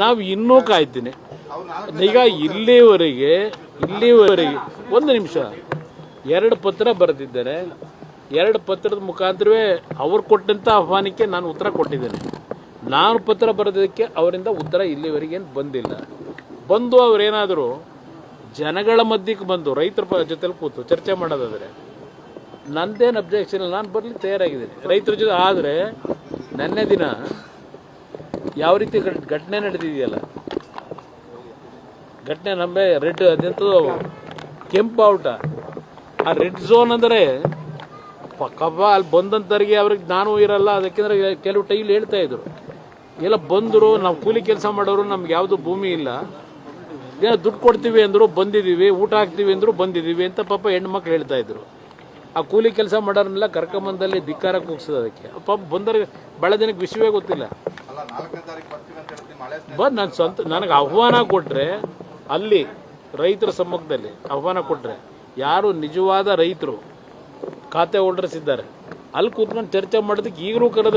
ನಾವು ಇನ್ನೂ ಕಾಯ್ತೀನಿ. ಈಗ ಇಲ್ಲಿವರೆಗೆ ಒಂದು ನಿಮಿಷ 2 ಪತ್ರ ಬರೆದಿದ್ದೇನೆ. 2 ಪತ್ರದ ಮುಖಾಂತರವೇ ಅವ್ರು ಕೊಟ್ಟಂಥ ಆಹ್ವಾನಕ್ಕೆ ನಾನು ಉತ್ತರ ಕೊಟ್ಟಿದ್ದೇನೆ. ನಾನು ಪತ್ರ ಬರೆದಕ್ಕೆ ಅವರಿಂದ ಉತ್ತರ ಇಲ್ಲಿವರೆಗೇನು ಬಂದಿಲ್ಲ. ಬಂದು ಅವರೇನಾದರೂ ಜನಗಳ ಮಧ್ಯಕ್ಕೆ ಬಂದು ರೈತರ ಜೊತೆಲಿ ಕೂತು ಚರ್ಚೆ ಮಾಡೋದಾದರೆ ನಂದೇನು ಅಬ್ಜೆಕ್ಷನ್ ಇಲ್ಲ, ನಾನು ಬರಲಿಕ್ಕೆ ತಯಾರಾಗಿದ್ದೀನಿ ರೈತರ ಜೊತೆ. ಆದರೆ ನೆನ್ನೆ ದಿನ ಯಾವ ರೀತಿ ಘಟನೆ ನಡೆದಿದೆಯಲ್ಲ, ಘಟನೆ ನಮಗೆ ರೆಡ್ ಅದೆಂತೂ ಕೆಂಪು ಔಟ, ಆ ರೆಡ್ ಝೋನ್ ಅಂದರೆ ಕಬ್ಬ ಅಲ್ಲಿ ಬಂದಂಥವ್ರಿಗೆ ಅವ್ರಿಗೆ ನಾನು ಇರಲ್ಲ. ಅದಕ್ಕೆಂದ್ರೆ ಕೆಲವು ಟೈಲ್ ಹೇಳ್ತಾ ಇದ್ರು, ಎಲ್ಲ ಬಂದರು, ನಾವು ಕೂಲಿ ಕೆಲಸ ಮಾಡೋರು, ನಮ್ಗೆ ಯಾವುದು ಭೂಮಿ ಇಲ್ಲ, ಏನೋ ದುಡ್ಡು ಕೊಡ್ತೀವಿ ಅಂದರು ಬಂದಿದ್ದೀವಿ, ಊಟ ಹಾಕ್ತೀವಿ ಅಂದರು ಬಂದಿದ್ದೀವಿ ಅಂತ ಪಾಪ ಹೆಣ್ಮಕ್ಳು ಹೇಳ್ತಾ ಇದ್ರು. ಆ ಕೂಲಿ ಕೆಲಸ ಮಾಡೋರನ್ನೆಲ್ಲ ಕರ್ಕೊಂಬಂದಲ್ಲಿ ಧಿಕ್ಕಾರ ಕೂಗ್ಸೋದು. ಅದಕ್ಕೆ ಪಾಪ ಬಂದವ್ರಿಗೆ ಭಾಳ ಜನಕ್ಕೆ ವಿಷಯವೇ ಗೊತ್ತಿಲ್ಲ. ನಾನು ನನಗೆ ಆಹ್ವಾನ ಕೊಟ್ಟರೆ ಅಲ್ಲಿ ರೈತರ ಸಮ್ಮುಖದಲ್ಲಿ ಆಹ್ವಾನ ಕೊಟ್ಟರೆ ಯಾರು ನಿಜವಾದ ರೈತರು ಖಾತೆ ಹೋಲ್ಡರ್ಸ್ ಇದ್ದಾರೆ ಅಲ್ಲಿ ಕೂತ್ಕೊಂಡು ಚರ್ಚೆ ಮಾಡೋದಕ್ಕೆ ಈಗಲೂ ಕರೆದು